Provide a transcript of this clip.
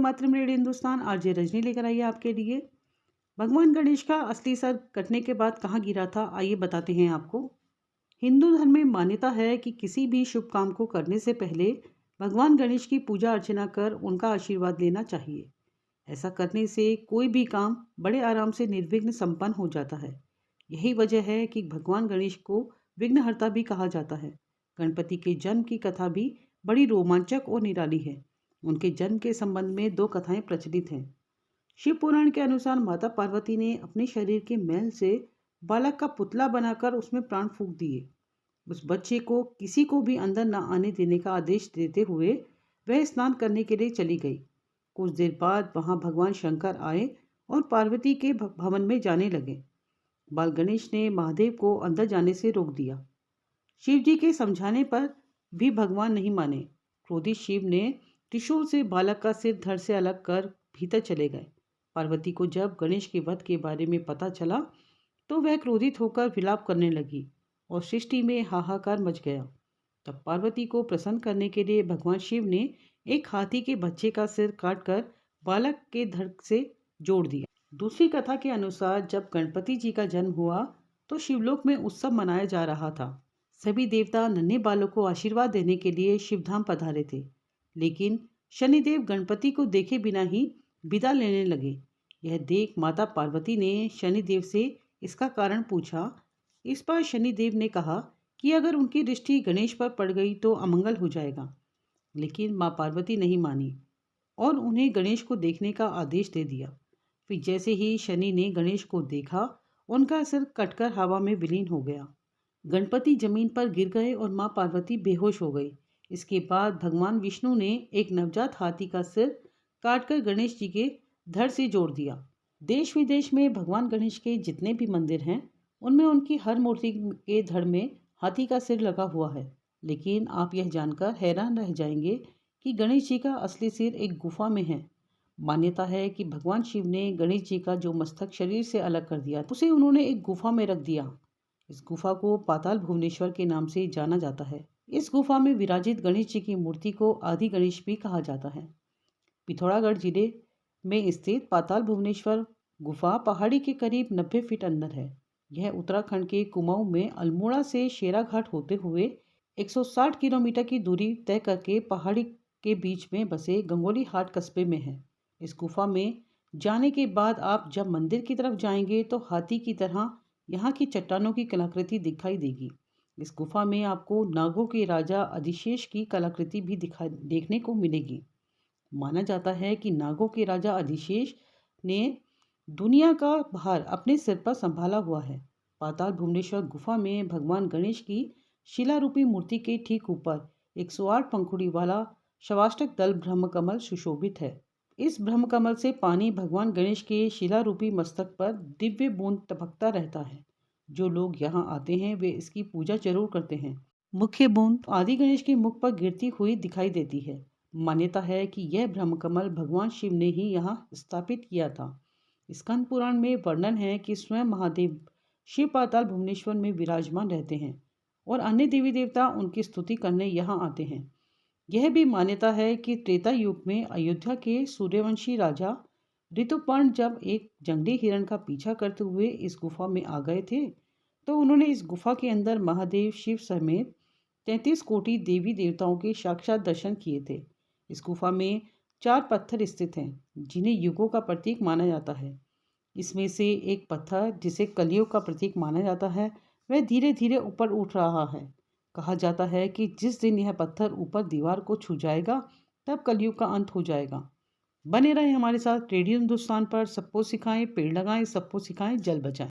मातरम radio Hindustan. RJ Rajni लेकर आई है आपके लिए। भगवान गणेश का असली सर कटने के बाद कहाँ गिरा था, आइए बताते हैं आपको। हिंदू धर्म में मान्यता है कि किसी भी शुभ काम को करने से पहले भगवान गणेश की पूजा अर्चना कर उनका आशीर्वाद लेना चाहिए। ऐसा करने से कोई भी काम बड़े आराम से निर्विघ्न संपन्न हो जाता है। यही वजह है कि भगवान गणेश को विघ्नहर्ता भी कहा जाता है। गणपति के जन्म की कथा भी बड़ी रोमांचक और निराली है। उनके जन्म के संबंध में दो कथाएं प्रचलित हैं। शिव पुराण के अनुसार माता पार्वती ने अपने शरीर के मैल से बालक का पुतला बनाकर उसमें प्राण फूंक दिए। उस बच्चे को किसी को भी अंदर न आने देने का आदेश देते हुए वह स्नान करने के लिए चली गई। कुछ देर बाद वहां भगवान शंकर आए और पार्वती के भवन में जाने लगे। बाल गणेश ने महादेव को अंदर जाने से रोक दिया। शिव जी के समझाने पर भी भगवान नहीं माने। क्रोधित शिव ने त्रिशूल से बालक का सिर धड़ से अलग कर भीतर चले गए। पार्वती को जब गणेश के वध के बारे में पता चला तो वह क्रोधित होकर विलाप करने लगी और सृष्टि में हाहाकार मच गया। तब पार्वती को प्रसन्न करने के लिए भगवान शिव ने एक हाथी के बच्चे का सिर काटकर बालक के धड़ से जोड़ दिया। दूसरी कथा के अनुसार जब गणपति जी का जन्म हुआ तो शिवलोक में उत्सव मनाया जा रहा था। सभी देवता नन्हे बालों को आशीर्वाद देने के लिए शिवधाम पधारे थे, लेकिन शनिदेव गणपति को देखे बिना ही विदा लेने लगे। यह देख माता पार्वती ने शनिदेव से इसका कारण पूछा। इस पर शनिदेव ने कहा कि अगर उनकी दृष्टि गणेश पर पड़ गई तो अमंगल हो जाएगा, लेकिन माँ पार्वती नहीं मानी और उन्हें गणेश को देखने का आदेश दे दिया। फिर जैसे ही शनि ने गणेश को देखा, उनका सिर कटकर हवा में विलीन हो गया। गणपति जमीन पर गिर गए और माँ पार्वती बेहोश हो गई। इसके बाद भगवान विष्णु ने एक नवजात हाथी का सिर काटकर गणेश जी के धड़ से जोड़ दिया। देश विदेश में भगवान गणेश के जितने भी मंदिर हैं, उनमें उनकी हर मूर्ति के धड़ में हाथी का सिर लगा हुआ है। लेकिन आप यह जानकर हैरान रह जाएंगे कि गणेश जी का असली सिर एक गुफा में है। मान्यता है कि भगवान शिव ने गणेश जी का जो मस्तक शरीर से अलग कर दिया, उसे उन्होंने एक गुफा में रख दिया। इस गुफा को पाताल भुवनेश्वर के नाम से जाना जाता है। इस गुफा में विराजित गणेश जी की मूर्ति को आदि गणेश भी कहा जाता है। पिथौरागढ़ जिले में स्थित पाताल भुवनेश्वर गुफा पहाड़ी के करीब 90 फीट अंदर है। यह उत्तराखंड के कुमाऊं में अल्मोड़ा से शेराघाट होते हुए 160 किलोमीटर की दूरी तय करके पहाड़ी के बीच में बसे गंगोली हाट कस्बे में है। इस गुफा में जाने के बाद आप जब मंदिर की तरफ जाएंगे तो हाथी की तरह यहाँ की चट्टानों की कलाकृति दिखाई देगी। इस गुफा में आपको नागों के राजा अधिशेष की कलाकृति भी देखने को मिलेगी। माना जाता है कि नागों के राजा अधिशेष ने दुनिया का भार अपने सिर पर संभाला हुआ है। पाताल भुवनेश्वर गुफा में भगवान गणेश की शिलारूपी मूर्ति के ठीक ऊपर 108 पंखुड़ी वाला शवाष्टक दल ब्रह्मकमल सुशोभित है। इस ब्रह्मकमल से पानी भगवान गणेश के शिलारूपी मस्तक पर दिव्य बूंद टपकता रहता है। जो लोग यहाँ आते हैं वे इसकी पूजा जरूर करते हैं। मुख्य बूंद आदि गणेश के मुख पर गिरती हुई दिखाई देती है। मान्यता है कि यह ब्रह्मकमल भगवान शिव ने ही यहाँ स्थापित किया था। स्कंद पुराण में वर्णन है कि स्वयं महादेव शिव पाताल भुवनेश्वर में विराजमान रहते हैं और अन्य देवी देवता उनकी स्तुति करने यहाँ आते हैं। यह भी मान्यता है कि त्रेता युग में अयोध्या के सूर्यवंशी राजा ऋतुपर्ण जब एक जंगली हिरण का पीछा करते हुए इस गुफा में आ गए थे, तो उन्होंने इस गुफा के अंदर महादेव शिव समेत 33 कोटि देवी देवताओं के साक्षात दर्शन किए थे। इस गुफा में 4 पत्थर स्थित हैं, जिन्हें युगों का प्रतीक माना जाता है। इसमें से एक पत्थर, जिसे कलयुग का प्रतीक माना जाता है, वह धीरे धीरे ऊपर उठ रहा है। कहा जाता है कि जिस दिन यह पत्थर ऊपर दीवार को छू जाएगा, तब कलयुग का अंत हो जाएगा। बने रहे हमारे साथ रेडियो हिंदुस्तान पर। सबको सिखाएं पेड़ लगाएं, सबको सिखाएं जल बचाएं।